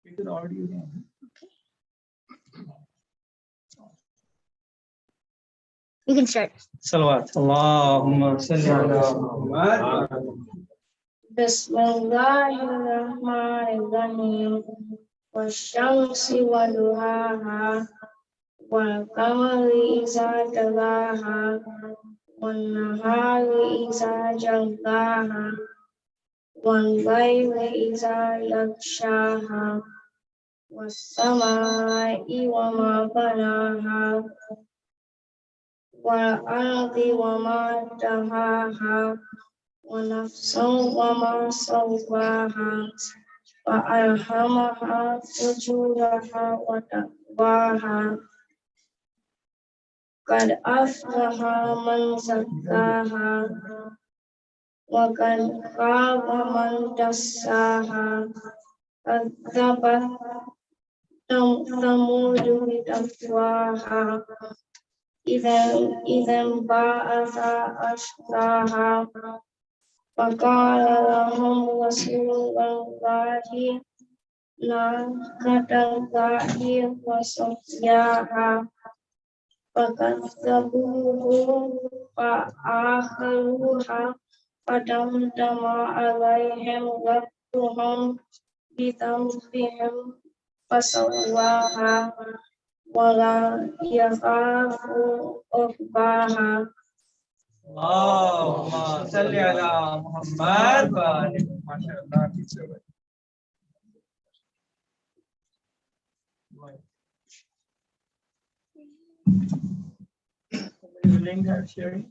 You can start. Salawat. Allahumma salli ala Muhammad. Bismillahirrahmanirrahim. Wasyamsi waduhaha. Wal qamari iza talaha. Wan nahari iza jallaha. Wan layli iza yaghshaha. Was samai wa ma banaha. Wal ardi wa ma dahaha. Wa nafsin wa ma sawwaha. Wa alhamaha fujuraha wa taqwaha. Qad aflaha man zakkaha. Wa qad khaba man dassaha. Kadzabat Thamudu bitaqwaha. Idzan ba'atha ashqaha. Faqala lahum rasulullahi naqatallahi wa suqyaha. Fakadzabuhu fa'akharuha. Fadamdama alaihim rabbuhum bidhanbihim fasawwaha. Wala yakhafu uqbaha. Allahumma salli ala Muhammad wa ali Muhammad. Link that sharing.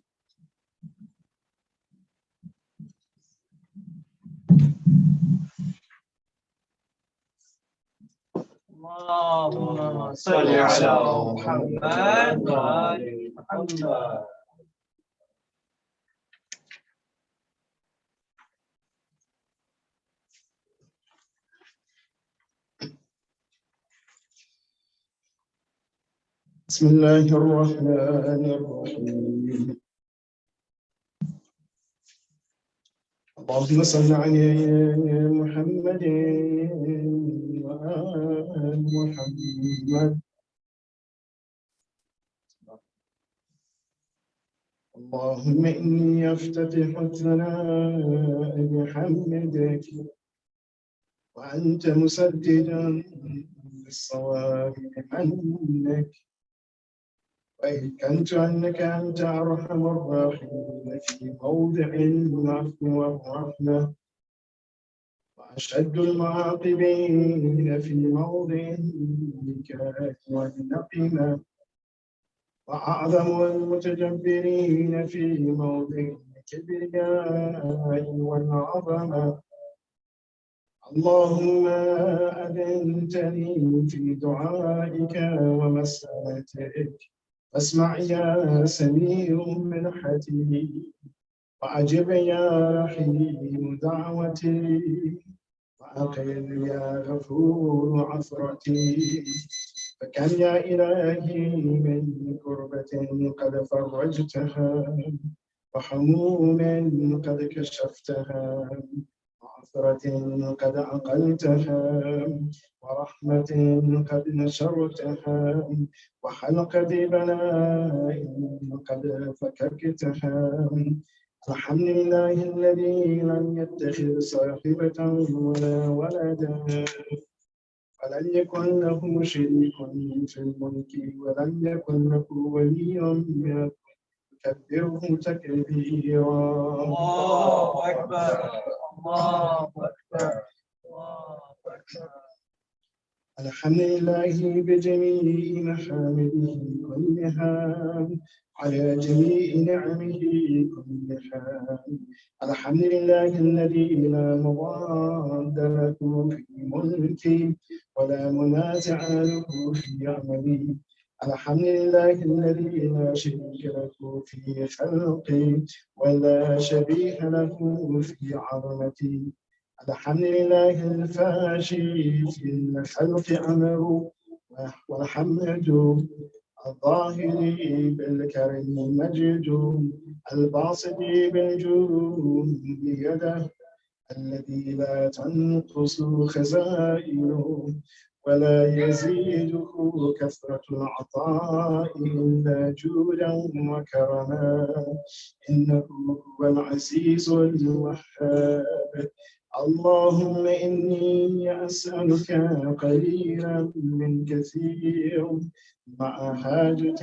Allahumma salli ala Muhammad wa ali Muhammad. بسم الله الرحمن الرحيم. اللهم صل على محمد وآل محمد. اللهم إني أفتتح الثناء بحمدك وأنت مسدد بالصواب عنك. وأيقنت أنك أنت أرحم الراحمين في موضع العفو والرحمة، وأشد المعاقبين في موضع النكاح والنقمة، وأعظم المتجبرين في موضع الكبرياء والعظمة. اللهم أذنتني في دعائك ومسألتك، فاسمع يا سميع منحتي، وأجب يا رحيم دعوتي، وأقل يا غفور عثرتي. فكم يا إلهي من كربة قد فرجتها، وحموم قد كشفتها، وعثرة قد عقلتها، ورحمة قد نشرتها، وحلقة بلاء قد فككتها. الحمد لله الذي لم يتخذ صاحبة ولا ولدا، ولم يكن له شريك في الملك، ولم يكن له ولي من الذل، كبره تكبيرا. الله أكبر. الله أكبر. الله أكبر. الحمد لله بجميع محامده كلها، على جميع نعمه كلها. الحمد لله الذي لا مضاد له في ملكي، ولا منازع له في عملي. الحمد لله الذي لا شريك له في خلقي، ولا شبيه له في عظمتي. الحمد لله الفاشي في الخلق أمره، والحمد الظاهر بالكرم مجد، الباسط بالجود بيده، الذي لا تنقص خزائنه ولا يزيده كثرة العطاء إلا جودا وكرما، إنه هو العزيز الوهاب. اللهم إني أسألك قليلا من كثير مع حاجة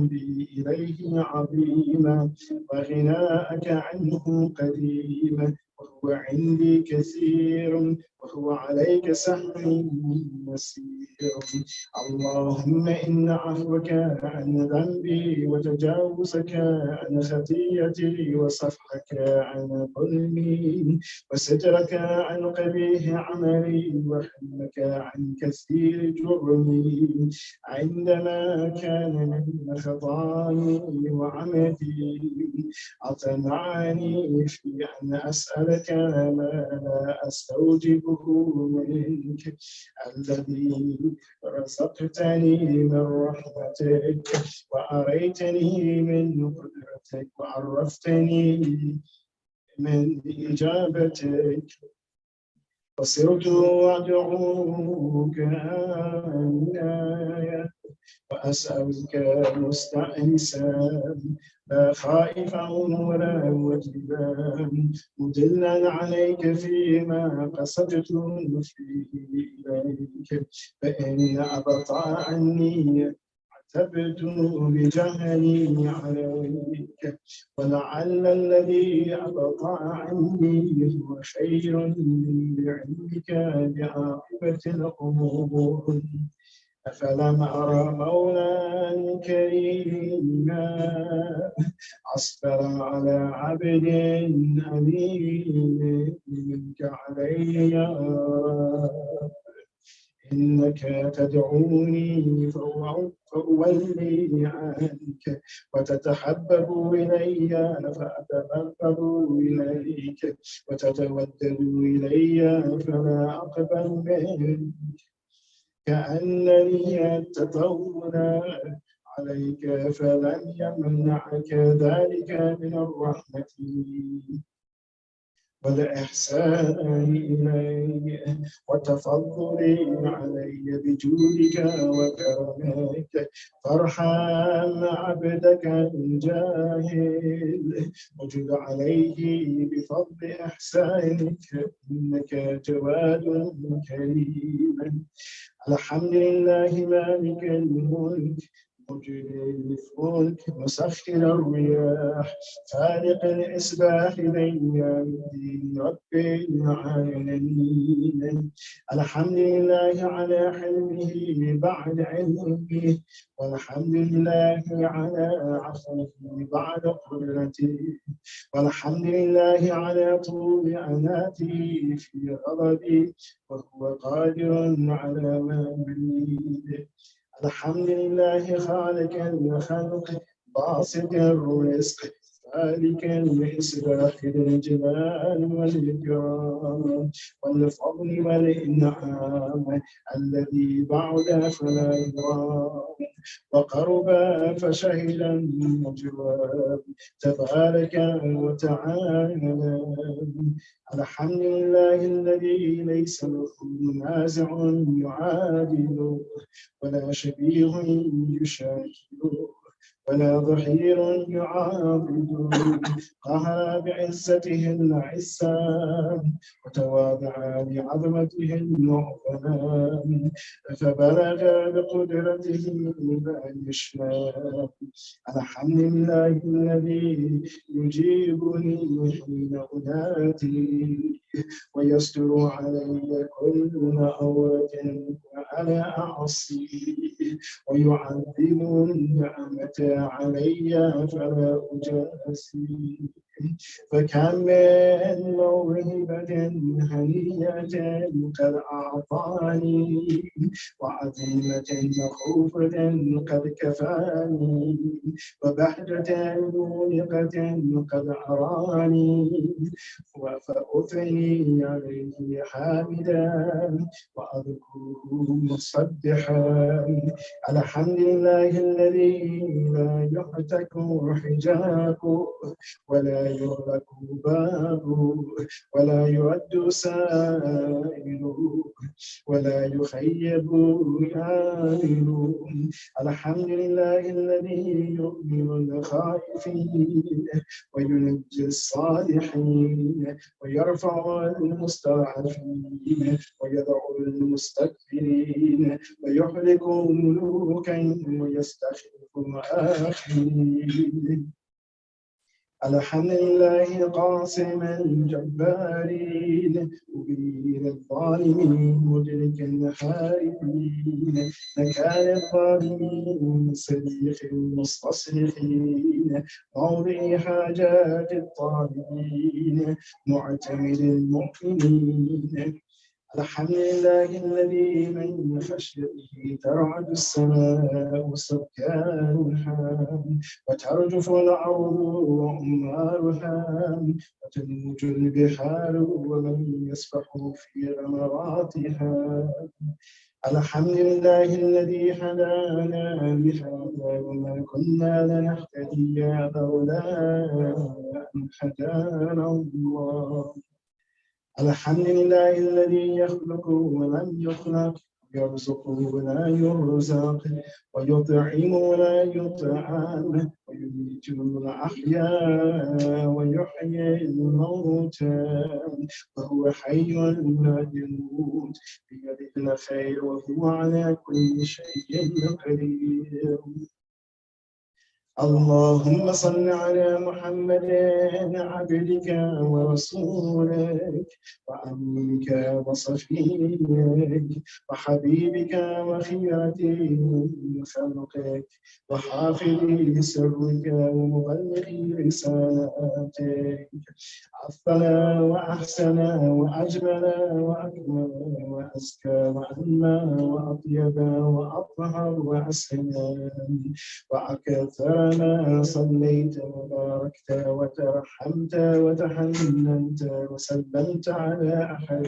بي إليه عظيمة وغناءك عنه قديم، وهو عندي كثير وهو عليك سهل يسير. اللهم إن عفوك عن ذنبي وتجاوزك عن خطيئتي وصفحك عن ظلمي وسترك عن قبيح عملي وحلمك عن كثير جرمي عندما كان من خطاي وعمدي أطمعني في أن أسألك ما لا أستوجبه منك، الذي رزقتني من رحمتك وأريتني من قدرتك وعرفتني من إجابتك، وصرت أدعوك وأسألك مستأنسا لا خائفا ولا وجلا مدلا عليك فيما قصدت فيه إليك، فإن أبطأ عني تبدو بجهلي عليك، ولعل الذي أبطأ عني هو خير من بعلمك بعاقبة الأمور. أفلم أرى مولا كريما أصبر على عبد أمين منك علي يا رب، إنك تدعوني فأولي عنك وتتحبب إلي فأتبغض إليك وتتودد إلي فلا أقبل منك، كأنني أتطول عليك فلن يمنعك ذلك من الرحمة والإحسان إلي وتفضلي علي بجودك وكرمك، فارحم عبدك الجاهل وجد عليه بفضل إحسانك، إنك جواد كريم. الحمد لله مالك الملك مجري الفلك مسخر الرياح فالق الإصباح بين الدين رب العالمين. الحمد لله على حلمه بعد علمه، والحمد لله على عفوه بعد قدرته، والحمد لله على طول أناته في غضبه وهو قادر على ما يريد. الحمد لله خالق الخلق باسط الرزق ذلك المصباح الجلال والإكرام والفضل والإنعام، الذي بعد فلا يرام وقرب فشهد النجوى تبارك وتعالى. الحمد لله الذي ليس له منازع يعادل ولا شبيه يشاكل ولا ظهير يعاضد، قهر بعزته العزام وتواضع بعظمته المعظم، فبلغ بقدرته ما يشاء. الحمد لله الذي يجيبني حين أنادي ويستر علي كل عورة وأنا أعصيه ويعظم النعمة علي فلا أجاسي، فكم من موهبة هنية قد أعطاني وعظيمة مخوفة قد كفاني وبهجة مونقة قد أراني، فأثني عليه حامدا وأذكره مصبحا. الحمد لله الذي لا يحتك حجابه ولا يغلق بابه ولا يرد سائله ولا يخيب آمله. الحمد لله الذي يؤمن الخائفين وينجي الصالحين ويرفع المستضعفين ويدعو المستكبرين ويهلك ملوكا ويستخلف آخرين. الحمد لله قاسم الجبارين مبين الظالمين مدرك الحاربين مكان الظالمين صديق المستصرخين موضع حاجات الطالبين معتمد المؤمنين. الحمد لله الذي من خشيته ترعد السماء سكانها وترجف الأرض وأمارها وتموج البحار ومن يسبح في غمراتها. الحمد لله الذي هدانا لهذا وما كنا لنهتدي لولا أن هدانا الله. الحمد لله الذي يخلق ولم يخلق يرزق ولا يرزق ويطعم ولا يطعم ويميت الأحياء ويحيي الموتى وهو حي لا يموت بيده الخير وهو على كل شيء قدير. اللهم صل على محمد عبدك ورسولك وأمينك وصفيك وحبيبك وخيرتك من خلقك وحافظ سرك ومبلغ رسالاتك. أفضل وأحسن وأجمل وأكمل وأزكى وأنمى وأطيب وأطهر وأسلم وأكثر ما صليت وباركت وترحمت وتحننت وسلمت على أحد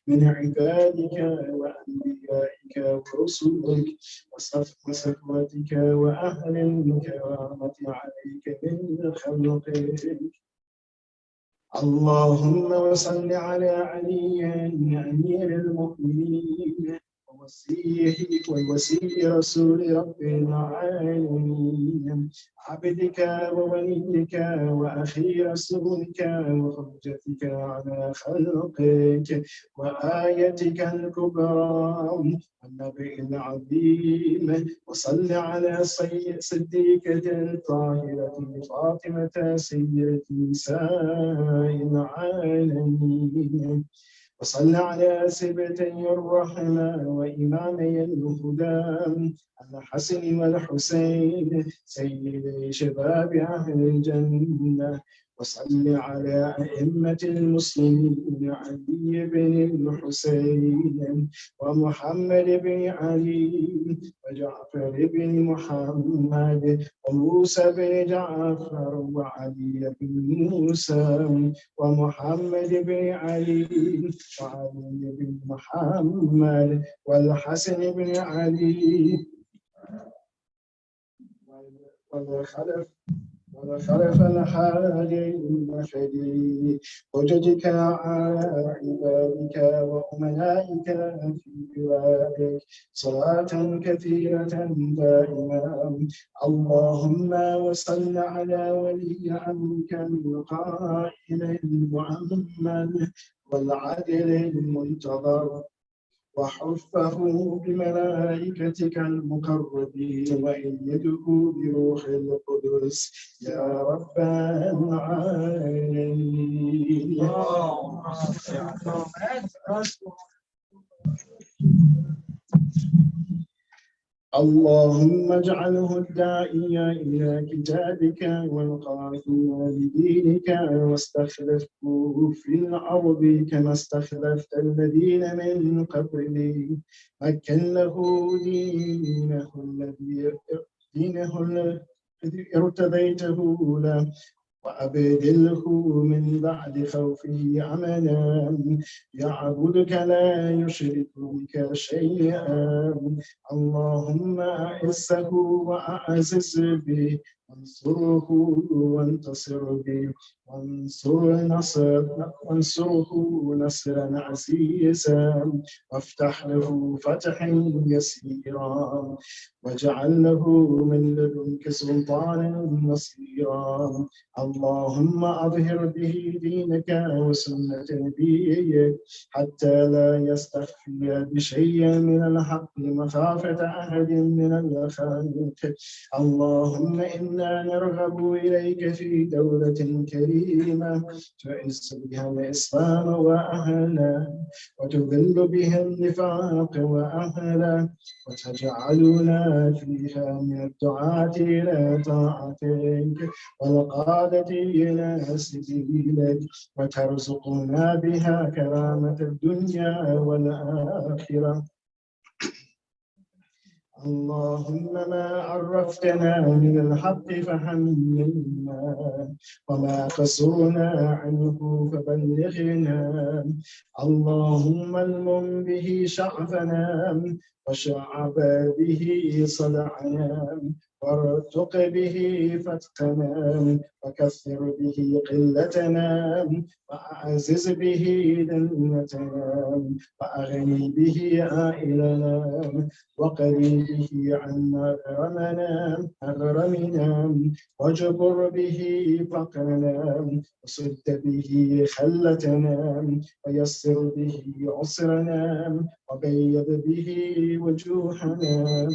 من عبادك وأنبيائك ورسلك وصفوتك وأهل الكرامة عليك من خلقك. اللهم وصل على علي أمير المؤمنين ووسيء رسول رب العالمين عبدك ووليك وأخي رسولك وحجتك على خلقك وآيتك الكبرى والنبي العظيم. وصل على صديقة الطاهرة فاطمة سيدة نساء العالمين. وصل على سبتي الرحمة وإمامي الهدى الحسن والحسين سيدي شباب أهل الجنة. وصل على أئمة المسلمين علي بن الحسين ومحمد بن علي وجعفر بن محمد وموسى بن جعفر وعلي بن موسى ومحمد بن علي وعلي بن محمد والحسن بن علي والخلف الحادي المهدي وجدك على عبادك وأمنائك في بلادك صلاة كثيرة دائمة. اللهم وصل على ولي أمرك القائم المؤمن والعدل المنتظر وحفه بملائكتك المقربين وأيده بروح القدس يا رب العالمين. اللهم اجعله الداعي إلى كتابك والقائم لدينك واستخلفه في الأرض كما استخلفت الذين من قبله. مكن له دينه الذي ارتضيته له وأبدله من بعد خوفه أمنا يعبدك لا يشرك بك شيئا. اللهم أعزه وأعزز به وانصره وانتصر به وانصره نصرا عزيزا وافتح له فتحا يسيرا واجعل له من لدنك سلطانا نصيرا. اللهم أظهر به دينك وسنة نبيك حتى لا يستخفي بشيء من الحق مخافة أحد من الخلق. اللهم إنا نرغب إليك في دولة كريمة تعز بها الإسلام وأهله وتذل بها النفاق وأهله وتجعلنا فيها من الدعاة إلى طاعتك والقادة إلى سبيلك وترزقنا بها كرامة الدنيا والآخرة. اللهم ما عرفتنا من الحق فحملنا وما قصرنا عنه فبلغنا. اللهم المم به شعبنا وشعب به صدعنا وارتق به فتقنا وكثر به قلتنا وأعزز به ذلتنا وأغني به عائلنا وقري به عنا غرمنا واجبر به فقرنا وسد به خلتنا ويسر به عسرنا وبيض به وجوهنا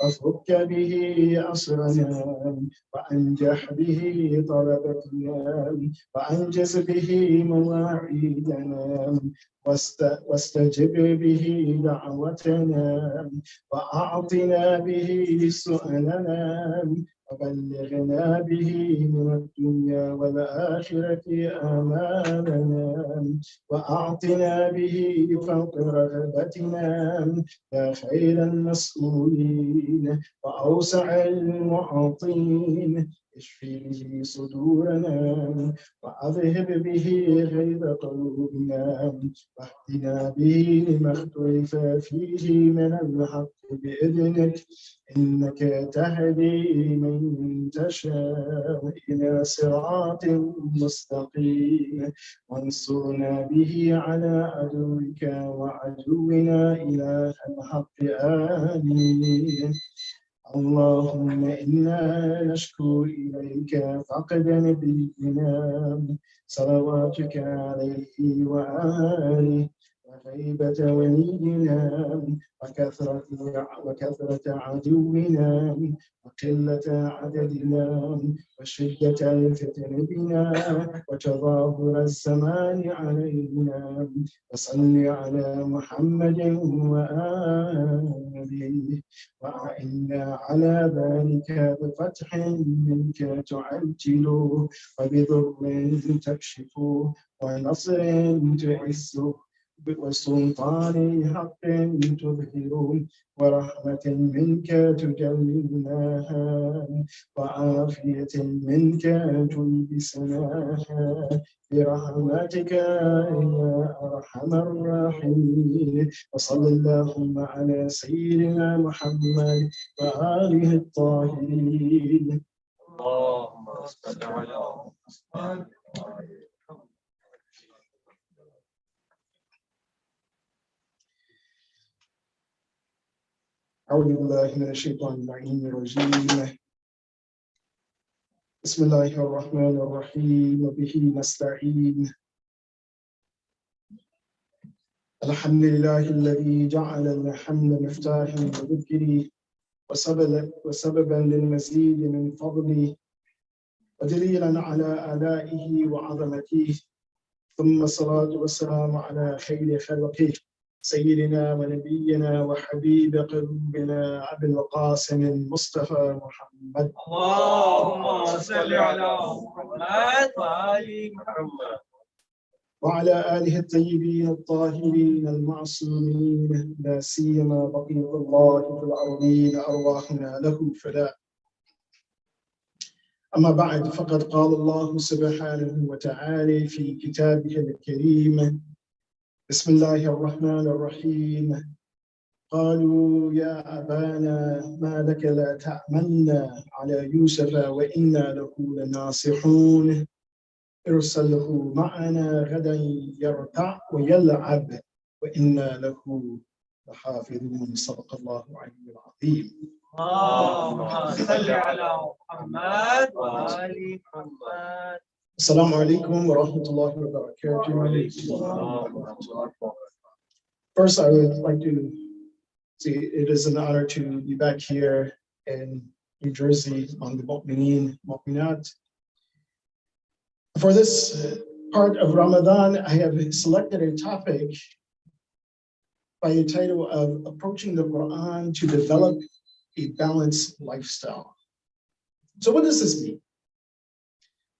وفك به أسرنا وأنجح به طلبتنا وأنجز به مواعيدنا واستجب به دعوتنا وأعطنا به سؤلنا وبلغنا به من الدنيا والآخرة آمالنا وأعطنا به فوق رغبتنا يا خير المسؤولين وأوسع المعطين. اشفي به صدورنا وأذهب به غيظ قلوبنا واهدنا به لما اختلف فيه من الحق بإذنك إنك تهدي من تشاء إلى صراط مستقيم وانصرنا به على عدوك وعدونا إله الحق. آمين. اللهم إنا نشكو إليك فقد نبينا صلواتك عليه وآله وغيبة ولينا وكثرة عدونا وقلة عددنا وشدة الفتن بنا وتظاهر الزمان علينا. وصل على محمد وآله وأعنا على ذلك بفتح منك تعجل وبضر تكشف ونصر تعز وسلطان حق تظهر ورحمة منك تجلبناها وعافية منك تلبسناها برحمتك يا أرحم الراحمين. وصلى اللهم على سيدنا محمد وآله الطاهرين. اللهم صل على محمد. أعوذ بالله من الشيطان اللعين الرجيم. بسم الله الرحمن الرحيم وبه نستعين. الحمد لله الذي جعل الحمل مفتاحا لذكري وسببا للمزيد من فضله ودليلا على آلائه وعظمته. ثم الصلاة والسلام على خير خلقه سيدنا ونبينا وحبيب قلوبنا أبي القاسم المصطفى محمد. اللهم صل على محمد وآل محمد وعلى آله الطيبين الطاهرين المعصومين لا سيما بقية الله في الأرضين أرواحنا له فداء. أما بعد فقد قال الله سبحانه وتعالى في كتابه الكريم: بسم الله الرحمن الرحيم. قالوا يا أبانا ما لك لا تأمنا على يوسف وإنا له لناصحون ارسله معنا غدا يرتع ويلعب وإنا له لحافظون صدق الله العلي العظيم. اللهم صل على محمد وآل محمد. Assalamu alaikum wa rahmatullahi wa barakatuh. First, I would like to say it is an honor to be back here in New Jersey on the Mu'mineen, Mu'minat. For this part of Ramadan, I have selected a topic by the title of Approaching the Quran to Develop a Balanced Lifestyle. So what does this mean?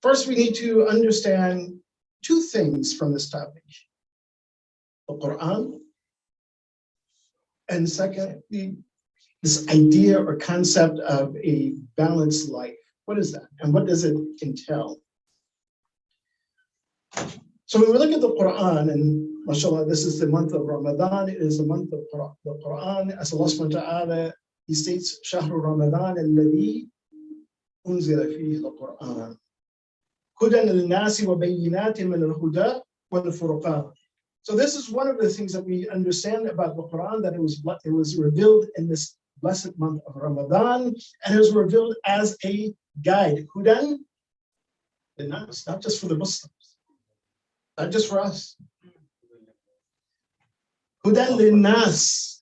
First, we need to understand two things from this topic: the Quran, and secondly, this idea or concept of a balanced life. What is that? And what does it entail? So when we look at the Quran, and mashallah, this is the month of Ramadan, it is the month of the Quran, as Allah subhanahu wa ta'ala, He states, شهر رمضان الذي أنزل فيه القرآن هدى للناس وبينات من الهدى والفرقان. So this is one of the things that we understand about the Quran, that it was revealed in this blessed month of Ramadan, and it was revealed as a guide, hudan linnas, not just for the Muslims, not just for us. Hudan linnas.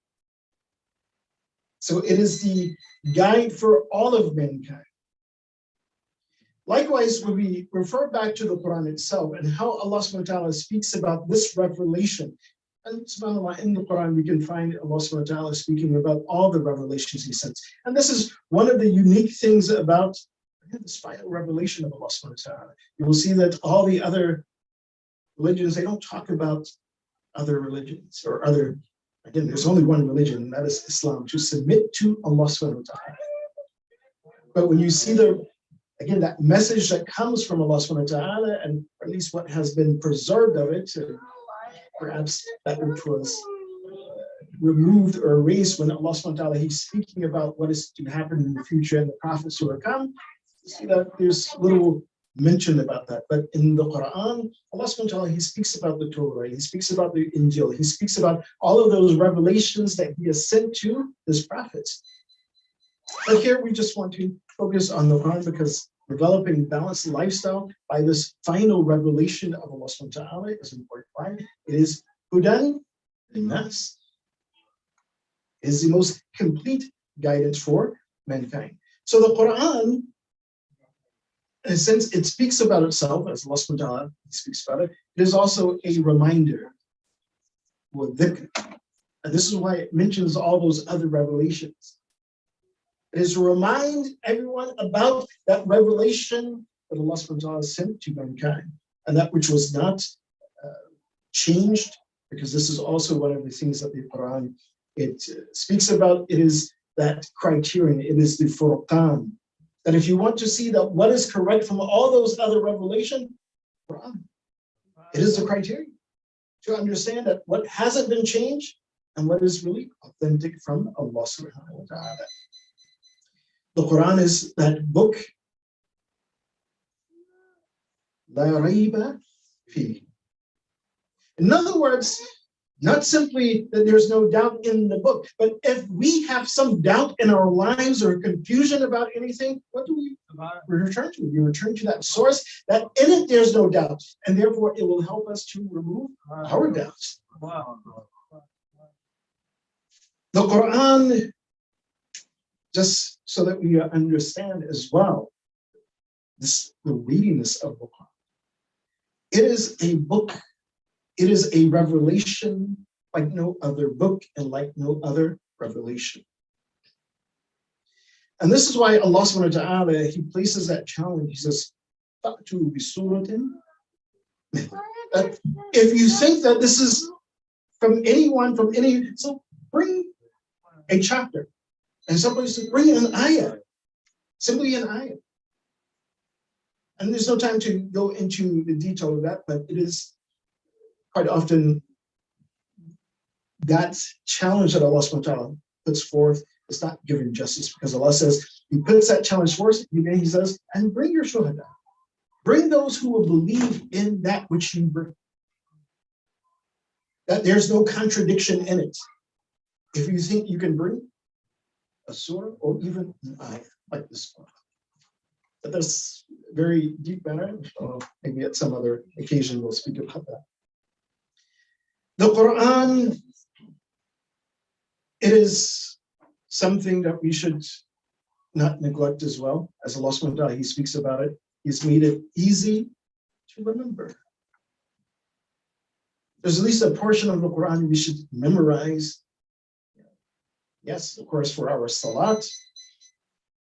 So it is the guide for all of mankind. Likewise, when we refer back to the Quran itself and how Allah subhanahu wa ta'ala speaks about this revelation, and subhanAllah, in the Quran we can find Allah subhanahu wa ta'ala speaking about all the revelations He sends. And this is one of the unique things about this final revelation of Allah subhanahu wa ta'ala. You will see that all the other religions, they don't talk about other religions or other, again, there's only one religion, and that is Islam, to submit to Allah subhanahu wa ta'ala. But when you see again, that message that comes from Allah subhanahu wa ta'ala, and at least what has been preserved of it, perhaps that which was removed or erased when Allah subhanahu wa ta'ala, He's speaking about what is to happen in the future and the prophets who are come, you see that there's little mention about that. But in the Quran, Allah subhanahu wa ta'ala, He speaks about the Torah, He speaks about the Injil, He speaks about all of those revelations that He has sent to His prophets. But here we just want to focus on the Quran, because developing balanced lifestyle by this final revelation of Allah subhanahu wa ta'ala is important. Why? It is hudan linnas. It is the most complete guidance for mankind. So the Quran, in a sense, it speaks about itself, as Allah subhanahu wa ta'ala speaks about it. It is also a reminder, dhikr. And this is why it mentions all those other revelations. It is to remind everyone about that revelation that Allah subhanahu wa ta'ala sent to mankind, and that which was not changed, because this is also one of the things that the Quran it speaks about. It is that criterion, it is the furqan, that if you want to see that what is correct from all those other revelations, Quran, it is the criterion to understand that what hasn't been changed and what is really authentic from Allah subhanahu wa ta'ala. The Quran is that book, La rayba fi. In other words, not simply that there's no doubt in the book, but if we have some doubt in our lives or confusion about anything, what do we return to? We return to that source that in it there's no doubt, and therefore it will help us to remove our doubts. The Quran, just so that we understand as well the weightiness of the Quran. It is a book, it is a revelation like no other book and like no other revelation. And this is why Allah subhanahu wa ta'ala, He places that challenge. He says, "Fa'tu bi suratin." That if you think that this is from anyone, from any, so bring a chapter. And somebody said, bring an ayah, simply an ayah. And there's no time to go into the detail of that, but it is quite often that challenge that Allah subhanahu wa ta'ala puts forth is not given justice, because Allah says, He puts that challenge forth, and then He says, and bring your shuhada. Bring those who will believe in that which you bring. That there's no contradiction in it. If you think you can bring a surah or even an ayah like this one. But that's very deep matter. Maybe at some other occasion we'll speak about that. The Quran, it is something that we should not neglect as well. As Allah subhanahu wa ta'ala, He speaks about it. He's made it easy to remember. There's at least a portion of the Quran we should memorize. Yes, of course, for our salat,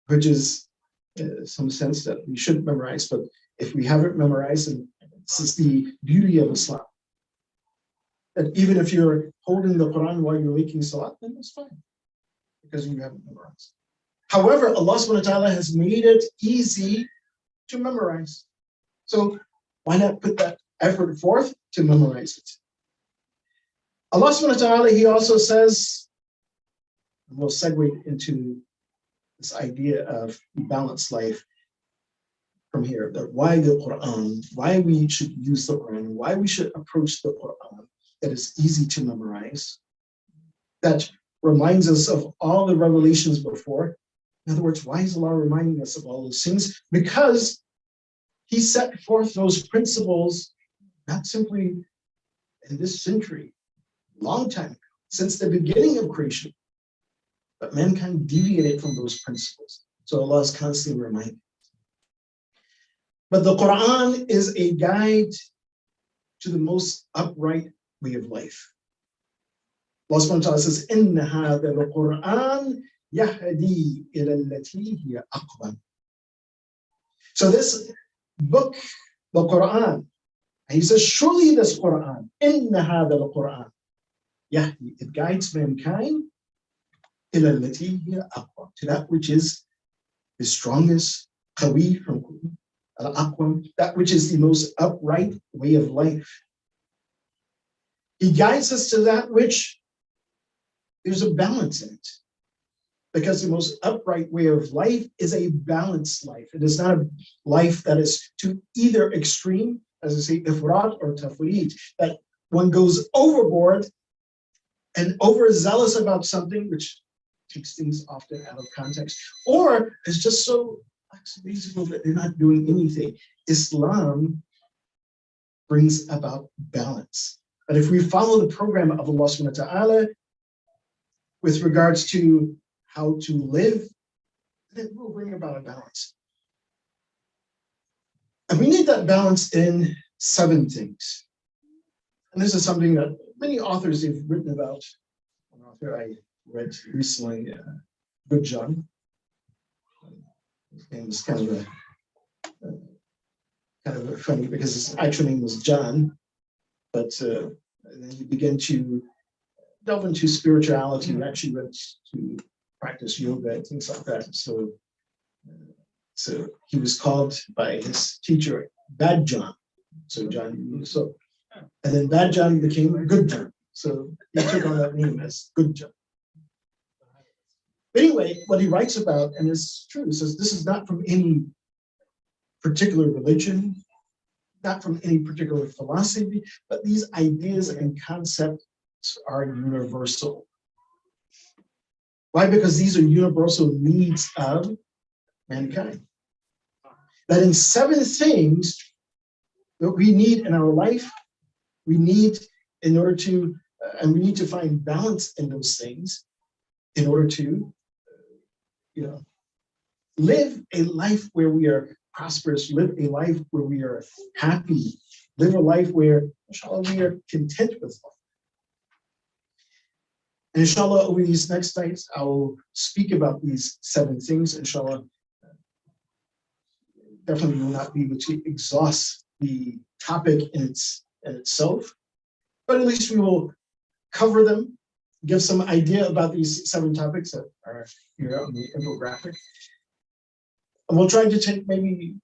which is some sense that we should memorize, but if we haven't memorized, and this is the beauty of Islam, that even if you're holding the Quran while you're making salat, then that's fine, because you haven't memorized. However, Allah subhanahu wa ta'ala has made it easy to memorize. So why not put that effort forth to memorize it? Allah subhanahu wa ta'ala, He also says, and we'll segue into this idea of balanced life from here, that why the Quran, why we should use the Quran, why we should approach the Quran, that is easy to memorize, that reminds us of all the revelations before. In other words, why is Allah reminding us of all those things? Because He set forth those principles, not simply in this century, long time ago, since the beginning of creation, but mankind deviated from those principles. So Allah is constantly reminding. But the Quran is a guide to the most upright way of life. Allah subhanahu wa ta'ala says, Inna hadha al-Quran yahdi ila allati hiya aqwam. So this book, the Quran, He says, surely this Quran, Inna hadha al-Quran yahdi, it guides mankind ila allati hiya aqwam, to that which is the strongest, qawi from al-aqwam, that which is the most upright way of life. He guides us to that which there's a balance in it. Because the most upright way of life is a balanced life. It is not a life that is to either extreme, as I say, ifrat or tafreet, that one goes overboard and overzealous about something, which takes things often out of context, or is just so lackadaisical that they're not doing anything. Islam brings about balance. But if we follow the program of Allah subhanahu wa ta'ala with regards to how to live, then it will bring about a balance. And we need that balance in 7 things. And this is something that many authors have written about. One author I read recently, Good John. His name was kind of funny because his actual name was John, but then he began to delve into spirituality and actually went to practice yoga and things like that. So he was called by his teacher Bad John. So John, and then Bad John became Good John. So he took on that name as Good John. But anyway, what he writes about, and it's true, he says this is not from any particular religion, not from any particular philosophy, but these ideas and concepts are universal. Why? Because these are universal needs of mankind. That in 7 things that we need in our life, we need in order to, and we need to find balance in those things in order to, live a life where we are prosperous, live a life where we are happy, live a life where, inshallah, we are content with life. And inshallah, over these next nights, I will speak about these 7 things. Inshallah, definitely will not be able to exhaust the topic in itself, but at least we will cover them, give some idea about these 7 topics that are here on the infographic. And we'll try to take maybe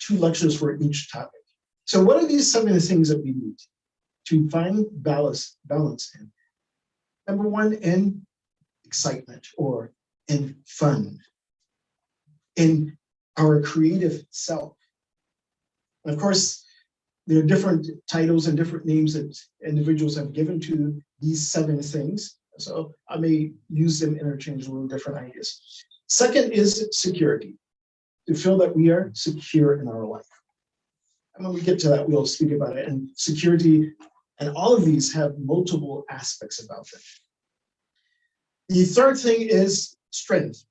2 lectures for each topic. So what are these 7 things that we need to find balance in? Number one, in excitement or in fun, in our creative self. And of course, there are different titles and different names that individuals have given to these 7 things. So I may use them interchangeably with different ideas. Second is security, to feel that we are secure in our life. And when we get to that, we'll speak about it. And security, and all of these have multiple aspects about them. The third thing is strength,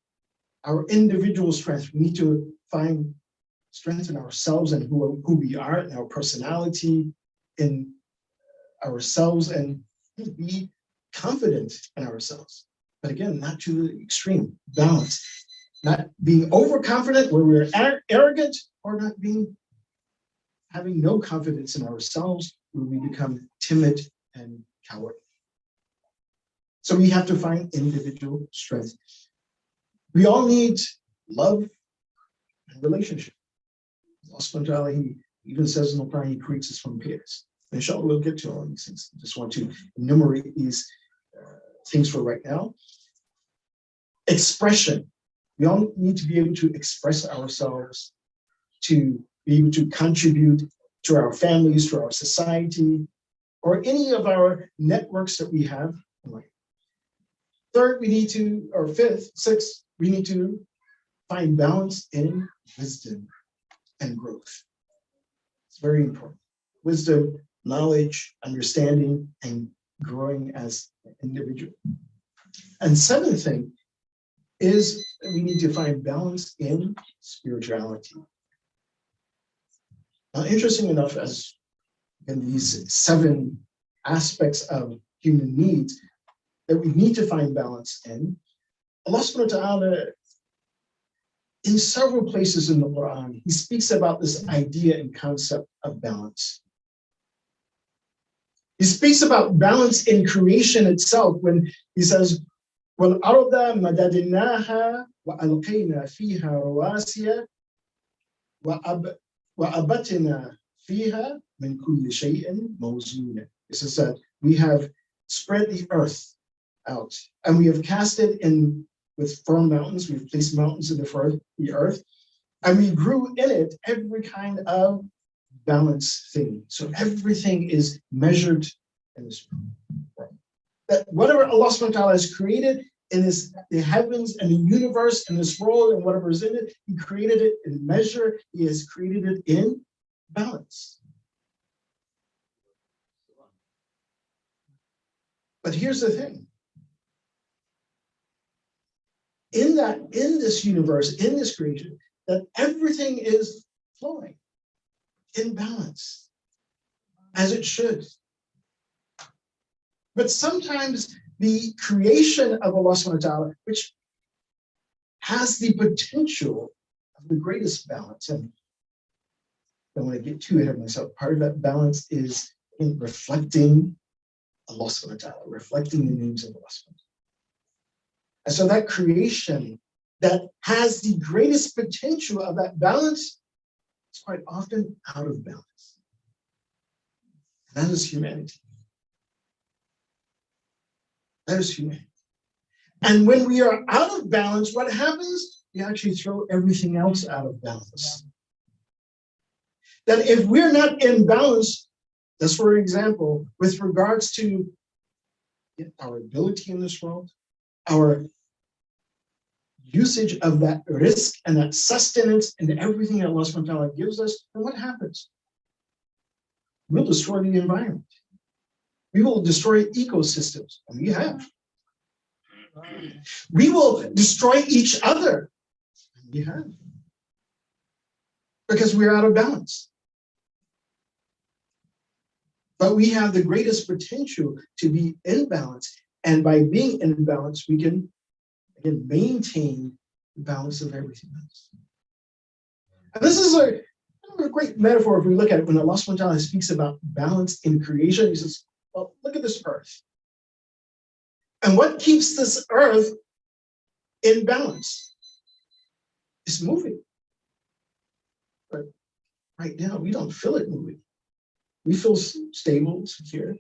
our individual strength. We need to find strength in ourselves and who we are, in our personality, in ourselves, and be confident in ourselves. But again, not to the extreme, balance. Not being overconfident where we're arrogant, or not having no confidence in ourselves where we become timid and cowardly. So we have to find individual strength. We all need love and relationship. Allah subhanahu wa ta'ala, he even says in the Quran, he creates us from pairs. Inshallah, we'll get to all these things. I just want to enumerate these things for right now. Expression. We all need to be able to express ourselves, to be able to contribute to our families, to our society, or any of our networks that we have. Third, sixth, we need to find balance in wisdom and growth. It's very important. Wisdom, knowledge, understanding, and growing as an individual. And seventh thing is that we need to find balance in spirituality. Now, interesting enough, as in these 7 aspects of human needs that we need to find balance in, Allah subhanahu wa ta'ala, in several places in the Quran, he speaks about this idea and concept of balance. He speaks about balance in creation itself when he says, وَالْأَرْضَ مَدَدْنَاهَا وَأَلْقَيْنَا فِيهَا رَوَاسِيَ وَأَبَتْنَا فِيهَا مِنْ كُلِّ شَيْءٍ مَوْزُونٍ. It says that we have spread the earth out, and we have cast it in with firm mountains. We've placed mountains in the earth, and we grew in it every kind of balanced thing. So everything is measured in this world. That whatever Allah subhanahu wa ta'ala has created in the heavens and the universe and this world and whatever is in it, he created it in measure. He has created it in balance. But here's the thing. In this universe, in this creation, that everything is flowing in balance, as it should. But sometimes the creation of Allah subhanahu wa ta'ala, which has the potential of the greatest balance, and I don't want to get too ahead of myself, part of that balance is in reflecting Allah subhanahu wa ta'ala, reflecting the names of Allah subhanahu wa ta'ala. And so that creation that has the greatest potential of that balance is quite often out of balance. And that is humanity. That is humanity. And when we are out of balance, what happens? We actually throw everything else out of balance. That if we're not in balance, just for example, with regards to our ability in this world, our usage of that risk and that sustenance and everything that Allah subhanahu wa ta'ala gives us, then what happens? We'll destroy the environment. We will destroy ecosystems, and we have. We will destroy each other, and we have. Because we're out of balance. But we have the greatest potential to be in balance, and by being in balance, we can, again, maintain the balance of everything else. And this is a great metaphor if we look at it. When Allah subhanahu wa ta'ala speaks about balance in creation, he says, well, look at this earth. And what keeps this earth in balance? It's moving. But right now, we don't feel it moving. We feel stable, secure.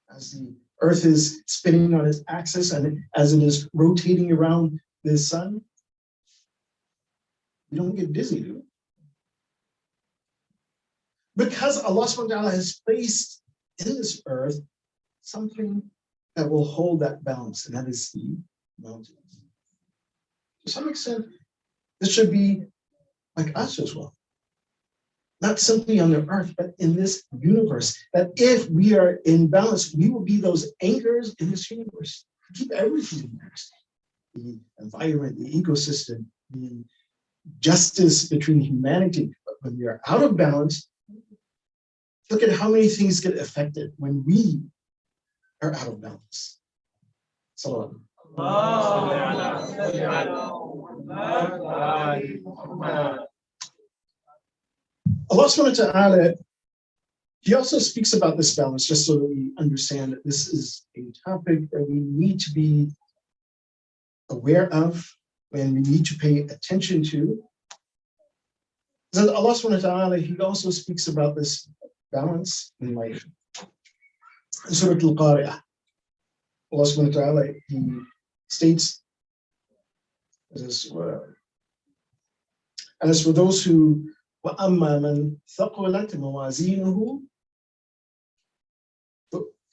As the Earth is spinning on its axis, and as it is rotating around the sun, we don't get dizzy, do we? Because Allah subhanahu wa ta'ala has placed in this earth something that will hold that balance, and that is the mountains. To some extent, this should be like us as well. Not simply on the earth, but in this universe, that if we are in balance, we will be those anchors in this universe. Keep everything in balance. The environment, the ecosystem, the justice between humanity. But when we are out of balance, look at how many things get affected when we are out of balance. So, Allah subhanahu wa ta'ala, He also speaks about this balance just so that we understand that this is a topic that we need to be aware of and we need to pay attention to. That Allah subhanahu wa ta'ala, He also speaks about this balance in life. In Surah Al-Qari'ah, Allah subhanahu wa ta'ala, He states, and as for those who وَأَمَّا مَنْ ثَقُلَتْ مَوَازِينُهُ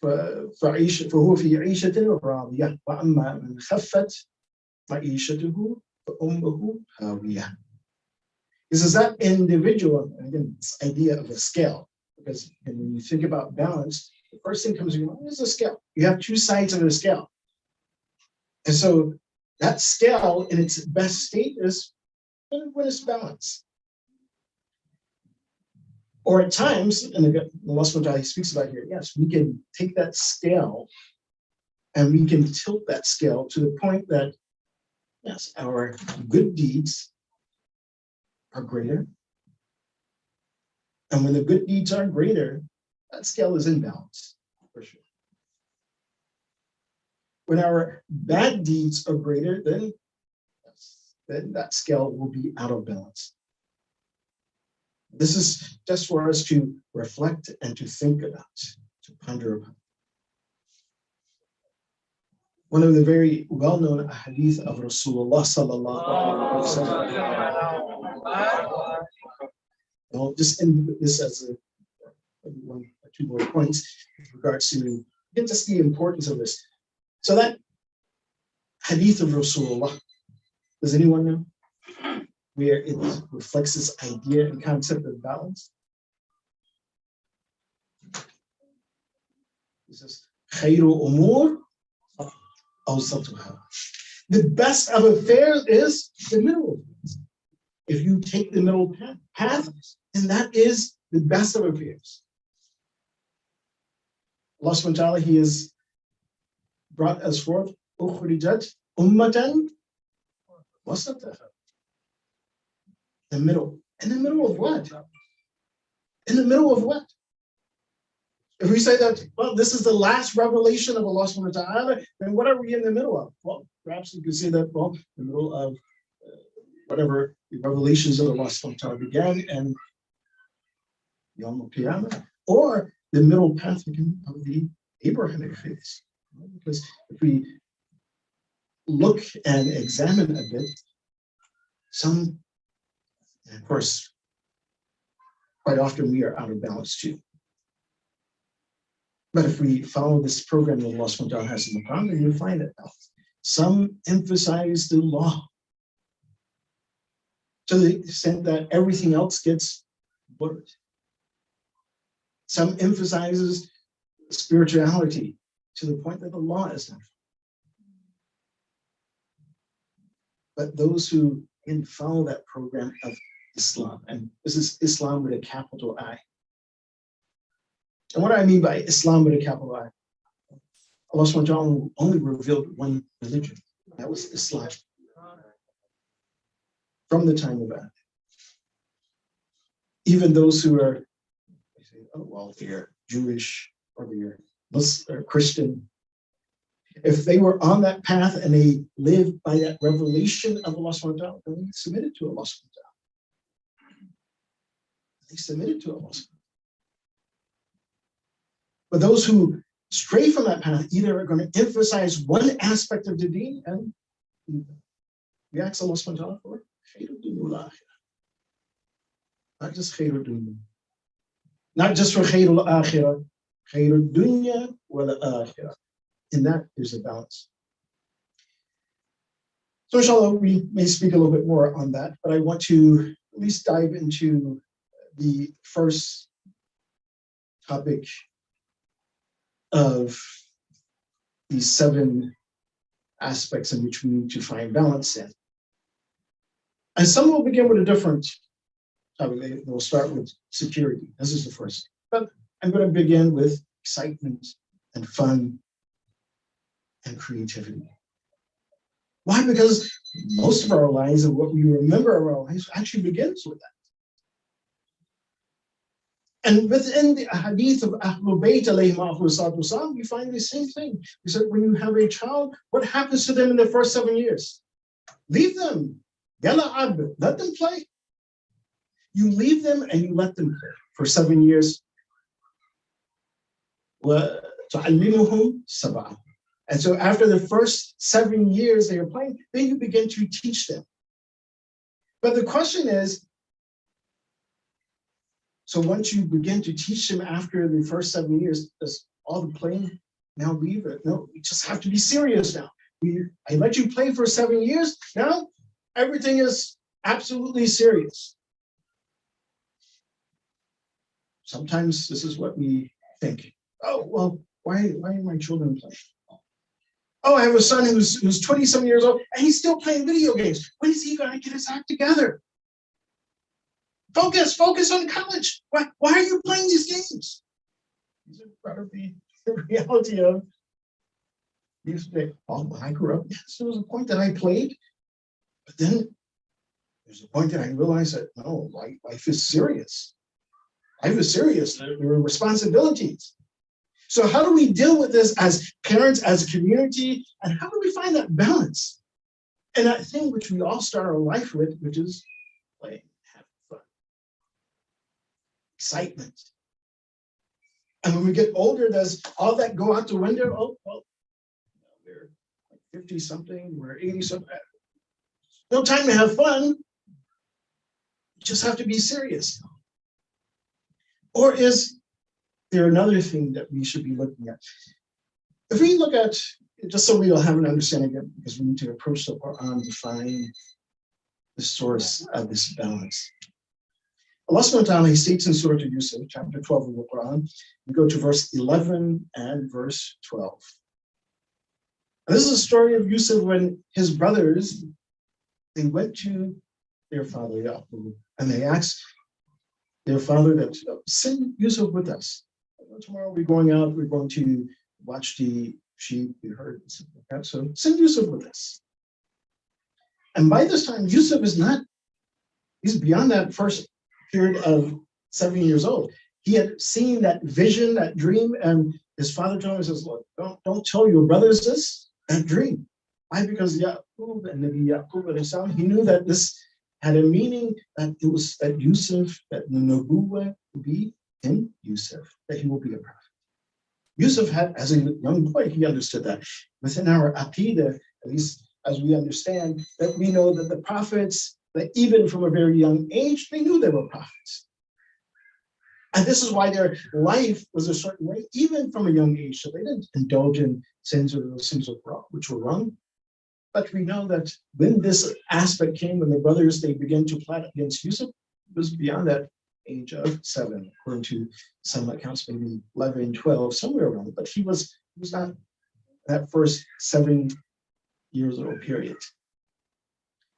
فهو في عيشة راضية وأما من خفت معيشته فأمه هاوية. This is that individual, and again, this idea of a scale, because when you think about balance, the first thing comes to your mind is a scale. You have two sides of a scale. And so that scale in its best state is when it's balanced. Or at times, and again, Allah subhanahu wa ta'ala speaks about here, yes, we can take that scale and we can tilt that scale to the point that, yes, our good deeds are greater. And when the good deeds are greater, that scale is in balance, for sure. When our bad deeds are greater, then that scale will be out of balance. This is just for us to reflect and to think about, to ponder about. One of the very well-known hadith of Rasulullah sallallahu alaihi wasallam. I'll just end this as one or two more points with regards to just the importance of this. So that hadith of Rasulullah, does anyone know where it reflects this idea and concept of balance? This is khayru umur awsatuha. The best of affairs is the middle. If you take the middle path, then that is the best of affairs. Allah subhanahu wa ta'ala, He has brought us forth ukhrijat ummatan wasataha. The middle. In the middle of what? In the middle of what? If we say that, well, this is the last revelation of Allah subhanahu wa ta'ala, then what are we in the middle of? Well, perhaps you could say that, well, the middle of whatever the revelations of Allah subhanahu wa ta'ala began and Yawm al-Qiyamah, or the middle path of the Abrahamic faith. Because if we look and examine a bit, some, and of course, quite often we are out of balance too. But if we follow this program that Allah subhanahu wa ta'ala has in the Quran, then you'll find it. Some emphasize the law to the extent that everything else gets blurred. Some emphasizes spirituality to the point that the law is not. But those who follow that program of Islam, and this is Islam with a capital I. And what I mean by Islam with a capital I, Allah subhanahu wa ta'ala only revealed one religion. That was Islam. From the time of Adam. Even those who are, they say, oh, well, they're Jewish or they're Muslim or Christian, if they were on that path and they lived by that revelation of Allah subhanahu wa ta'ala, then they submitted to Allah subhanahu wa ta'ala. They submitted to Allah subhanahu wa ta'ala. But those who stray from that path, either are going to emphasize one aspect of the deen and we ask Allah subhanahu wa ta'ala for khairud dunya wal akhirah. Not just khairud dunya. Not just for khairul akhirah, khairud dunya wal akhirah. In that, there's a balance. So inshallah, we may speak a little bit more on that, but I want to at least dive into the first topic of these 7 aspects in which we need to find balance in. And some will begin with a different topic. They'll start with security. This is the first. But I'm going to begin with excitement and fun and creativity. Why? Because most of our lives and what we remember of our lives actually begins with that. And within the hadith of Ahlul Bayt alayhim wasallam, we find the same thing. We said when you have a child, what happens to them in the first 7 years? Leave them. Yala'ab, let them play. You leave them and you let them play for 7 years. وَتُعَلِّمُهُمْ سَبْعًا. And so after the first 7 years they are playing, then you begin to teach them. But the question is, so once you begin to teach them after the first 7 years, does all the playing now leave it? No, you just have to be serious now. I let you play for 7 years. Now everything is absolutely serious. Sometimes this is what we think. Oh, well, why are my children playing? Oh, I have a son who's 20-some years old and he's still playing video games. When is he going to get his act together? Focus on college. Why are you playing these games? These are part of the reality of these days. Oh, when I grew up, yes, there was a point that I played, but then there's a point that I realized that no, life is serious. Life is serious. There are responsibilities. So how do we deal with this as parents, as a community, and how do we find that balance? And that thing which we all start our life with, which is playing, having fun, excitement. And when we get older, does all that go out the window? Oh, well, we're 50-something, we're 80-something. No time to have fun. You just have to be serious. Or is there another thing that we should be looking at? If we look at, just so we'll have an understanding of it, because we need to approach the Quran to find the source of this balance. Allah subhanahu wa ta'ala, he states in Surah Yusuf, chapter 12 of the Quran, we go to verse 11 and verse 12. And this is a story of Yusuf when his brothers, they went to their father, Yaqub, and they asked their father that, send Yusuf with us. Tomorrow we're going out, we're going to watch the sheep, we heard, and something like that. So send Yusuf with us. And by this time, Yusuf is not, he's beyond that first period of 7 years old. He had seen that vision, that dream, and his father told him, says, look, don't tell your brothers that dream. Why? Because Yaqub and Nabi Yaqub, he knew that this had a meaning, that it was that Yusuf, that the Nubuwwah would be in Yusuf, that he will be a prophet. Yusuf had, as a young boy, he understood that. Within our Aqidah, at least as we understand, that we know that the prophets, that even from a very young age, they knew they were prophets. And this is why their life was a certain way, even from a young age. So they didn't indulge in sins or those sins which were wrong. But we know that when this aspect came, when the brothers, they began to plot against Yusuf, it was beyond that age of 7, according to some accounts, maybe 11, 12, somewhere around. But he was not that first 7 years old period.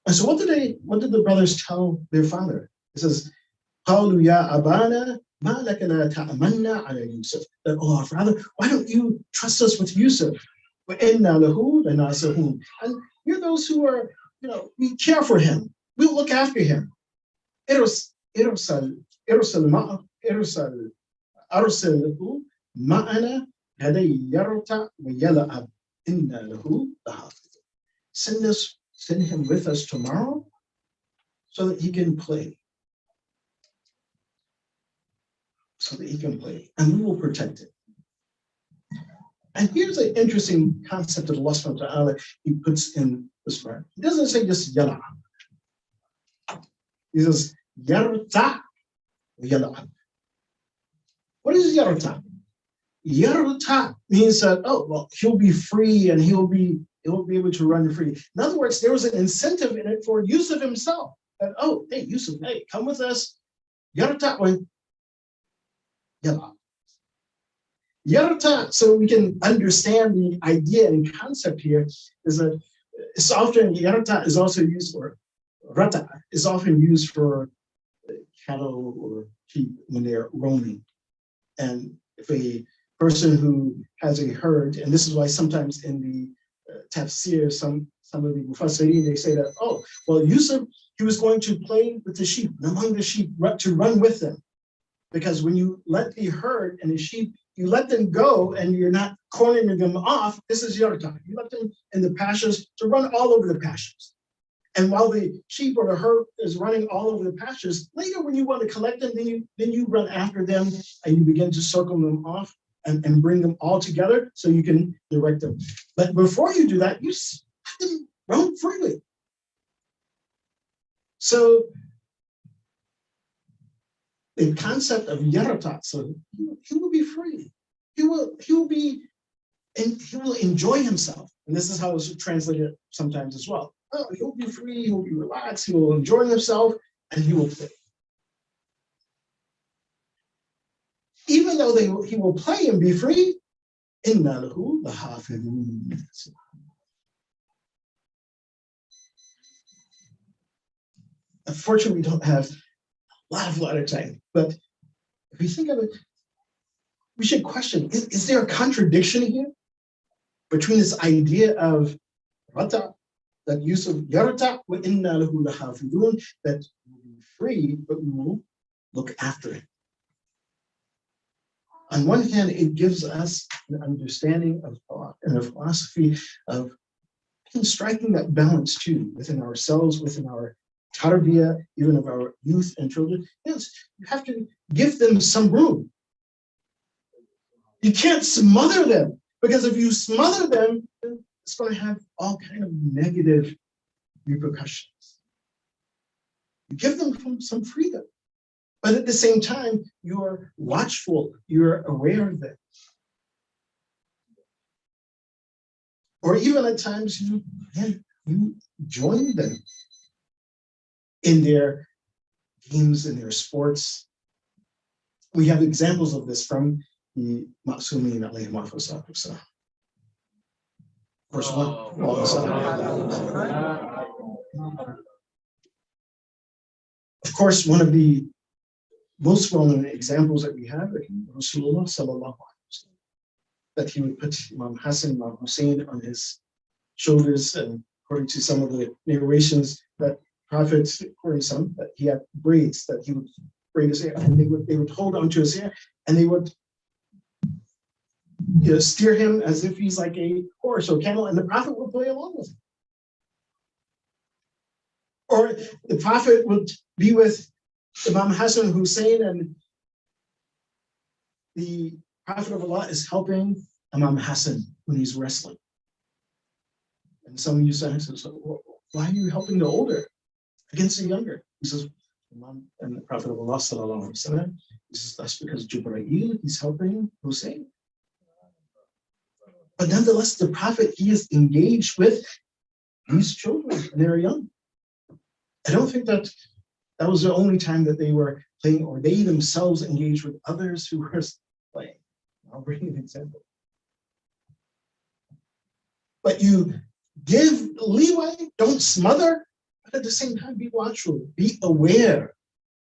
And so what did the brothers tell their father? It says, قَالُوا يَا أَبَانَا مَا لَكَ لَا تَأْمَنَّا عَلَى يُوسُف. That, oh, our father, why don't you trust us with Yusuf? وَإِنَّا لَهُ لَنَاصِحُونَ. And you're those who are, we care for him. We'll look after him. أَرْسَلْهُ مَعَنَا كَيْ يَرْتَعْ وَيَلْعَبْ إِنَّا لَهُ لَحَافِظُونَ. Send him with us tomorrow so that he can play. So that he can play. And we will protect him. And here's an interesting concept that Allah subhanahu wa ta'ala he puts in this word. He doesn't say just yala. He says yarta yala. What is yarta? Yarta means that, oh, well, he'll be free and he'll be able to run free. In other words, there was an incentive in it for Yusuf himself. That, oh, hey, Yusuf, hey, come with us. Yarta went yala. Yarta, so we can understand the idea and concept here, is that it's often, yarta is also used for, rata is often used for cattle or sheep when they're roaming. And if a person who has a herd, and this is why sometimes in the tafsir, some of the mufassirin, they say that, oh, well, Yusuf, he was going to play with the sheep, and among the sheep, to run with them. Because when you let the herd and the sheep, you let them go and you're not cornering them off, this is your time. You let them in the pastures to run all over the pastures. And while the sheep or the herd is running all over the pastures, later when you want to collect them, then you run after them and you begin to circle them off and bring them all together so you can direct them. But before you do that, you let them roam freely. So the concept of yarata, so he will be free. He will enjoy himself. And this is how it's translated sometimes as well. Oh, he'll be free, he'll be relaxed, he will enjoy himself, and he will play. Even though he will play and be free, inna lahu lahafidun. Unfortunately, we don't have a lot of time, but if we think of it, we should question, is there a contradiction here between this idea of rata, that use of yarata, wa inna lahu lahafidun, that we'll be free, but we will look after it. On one hand, it gives us an understanding of thought and a philosophy of striking that balance too within ourselves, within our tarbiyah, even of our youth and children. Yes, you have to give them some room. You can't smother them, because if you smother them, it's going to have all kind of negative repercussions. You give them some freedom, but at the same time, you're watchful, you're aware of them. Or even at times, you join them in their games, in their sports. We have examples of this from the Ma'sumin alayhi wasallam. Verse 1. Of course, one of the most well-known examples that we have is Rasulullah sallallahu alaihi wasallam, that he would put Imam Hassan, Imam Hussein on his shoulders, and according to some of the narrations, that Prophet, according to some, that he had braids, that he would braid his hair, and they would hold onto his hair, and they would steer him as if he's like a horse or camel, and the Prophet would play along with him. Or the Prophet would be with Imam Hassan Hussein, and the Prophet of Allah is helping Imam Hassan when he's wrestling. And some used to say, so, why are you helping the older against the younger? He says, Imam, and the Prophet of Allah sallallahu alaihi wasallam, he says, that's because Jibreel, he's helping Hussein. But nonetheless, the Prophet, he is engaged with these children, and they're young. I don't think that was the only time that they were playing, or they themselves engaged with others who were playing. I'll bring an example. But you give leeway, don't smother, but at the same time, be watchful, be aware.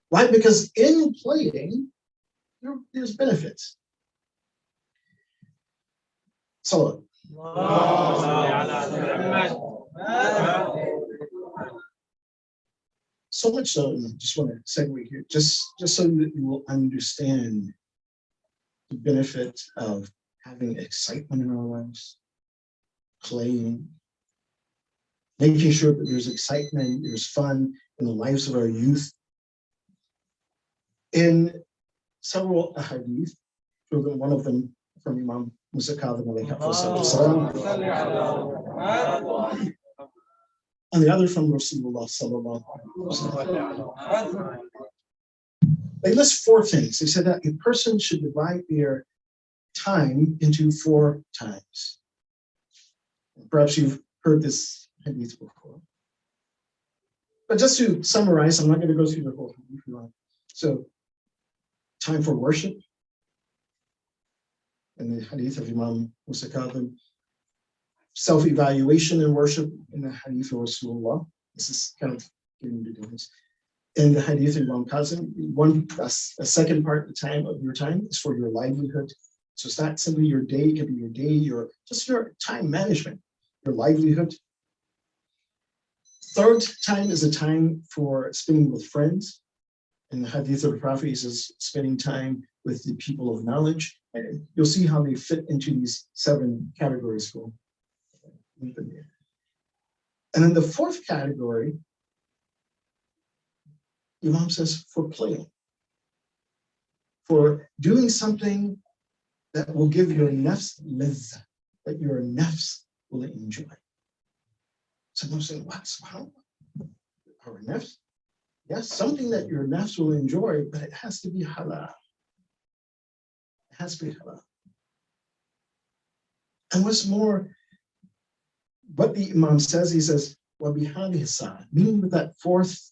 Why? Because in playing, there's benefits. So, so much so, I just want to segue here, just so that you will understand the benefit of having excitement in our lives, playing, making sure that there's excitement, there's fun in the lives of our youth. In several ahadith, one of them from Imam Musa Kadhim alayhi and the other from Rasulullah sallallahu alaihi wasallam. They list 4 things. They said that a person should divide their time into 4 times. Perhaps you've heard this hadith before. But just to summarize, I'm not going to go through the whole hadith. So, time for worship. In the hadith of Imam Musa Kadhim, self-evaluation in worship in the hadith of Rasulullah. This is kind of giving the difference. In the hadith of Imam Kadhim, a second part of the time of your time is for your livelihood. So it's not simply your day, it could be your day, just your time management, your livelihood. Third time is a time for spending with friends. In the hadith of the Prophet, he says spending time with the people of knowledge. And you'll see how they fit into these 7 categories. And then the 4th category, Imam says for playing, for doing something that will give your nafs ladha, that your nafs will enjoy. Someone saying, what? Subhanallah? Our nafs? Yes, something that your nafs will enjoy, but it has to be halal. It has to be halal. And what's more, what the Imam says, he says, وَبِهَذِهِ السَّاعَةِ, meaning with that 4th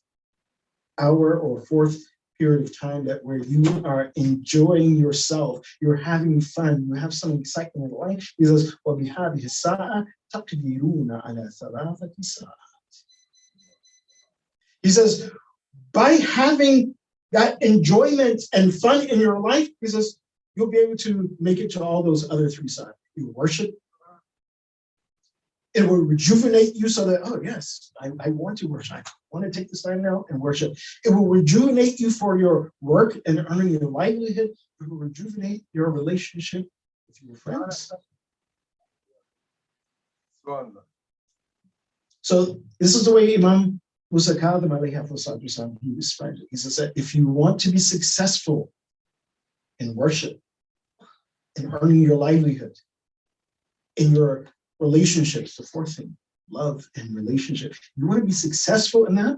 hour or 4th period of time that where you are enjoying yourself, you're having fun, you have some excitement in life. He says, وَبِهَذِهِ السَّاعَةِ تَقْدِرُونَ عَلَى ثَلَاثَةِ سَاعَاتٍ. He says, by having that enjoyment and fun in your life, he says, you'll be able to make it to all those other 3 sides. You worship. It will rejuvenate you so that, oh yes, I want to worship. I want to take this time now and worship. It will rejuvenate you for your work and earning your livelihood. It will rejuvenate your relationship with your friends. So this is the way Imam Musa Kadhim alayhi he described it. He says that if you want to be successful in worship, in earning your livelihood, in your relationships, the 4th thing, love and relationship. You want to be successful in that,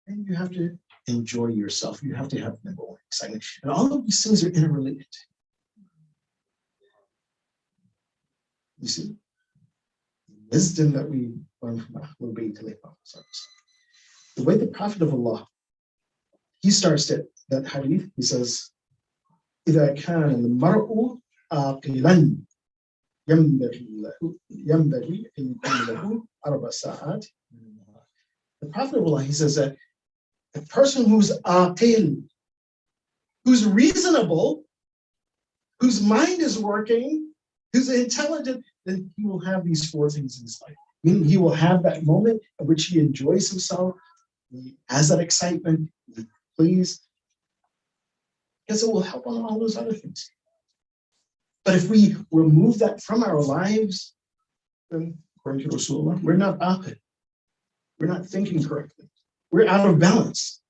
then you have to enjoy yourself. You have to have number 1 excitement. And all of these things are interrelated. You see? The wisdom that we learn from Ahlul Bayt. The way the Prophet of Allah, he starts that hadith, he says, إِذَا كَانَ الْمَرْءُ عَاقِلًا ينبغي أن يكون له 4 ساعات. The Prophet of Allah, he says that a person who's aqil, who's reasonable, whose mind is working, who's intelligent, then he will have these 4 things in his life. Meaning he will have that moment in which he enjoys himself, he has that excitement, he please, because it will help on all those other things. But if we remove that from our lives, then according to Rasulullah, we're not aqil. We're not thinking correctly. We're out of balance.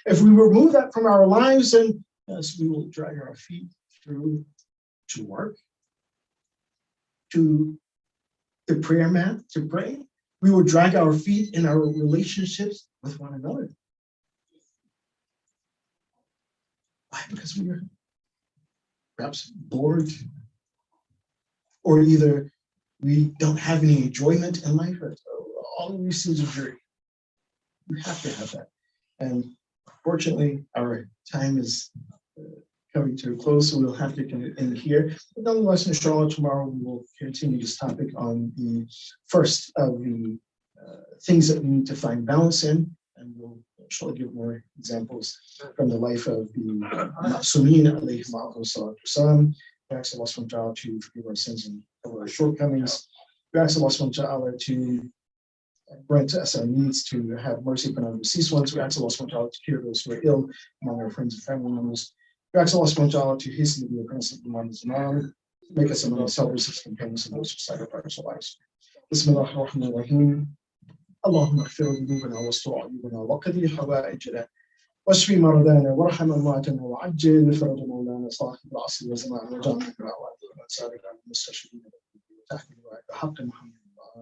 If we remove that from our lives, then yes, we will drag our feet through to work, to the prayer mat, to pray. We will drag our feet in our relationships with one another. Why? Because we are perhaps bored, or either we don't have any enjoyment in life, or all of these things are dreary. We have to have that. And fortunately, our time is coming to a close, so we'll have to end here. But nonetheless, inshallah, tomorrow we will continue this topic on the first of the things that we need to find balance in, and we'll inshallah give more examples from the life of the Ma'sumin alayhi salatu wasalam. We ask Allah subhanahu wa ta'ala to forgive our sins and cover our shortcomings. We ask Allah subhanahu wa ta'ala to grant us our needs, to have mercy upon our deceased ones. We ask Allah subhanahu wa ta'ala to cure those who are ill among our friends and family members. We ask Allah subhanahu wa ta'ala to hasten the occurrence of Imam Zaman, make us among the helpers, his companions, and those who sacrifice our lives. Bismillah ar-Rahman ar-Rahim. اللهم اغفر ذنوبنا واستر عيوبنا وقضي حوائجنا واشفي مرضانا وارحم امواتنا وعجل فرج مولانا صاحب العصر والزمان وجامع الدعوات والانصار على المستشفين وتحت لواء بحق محمد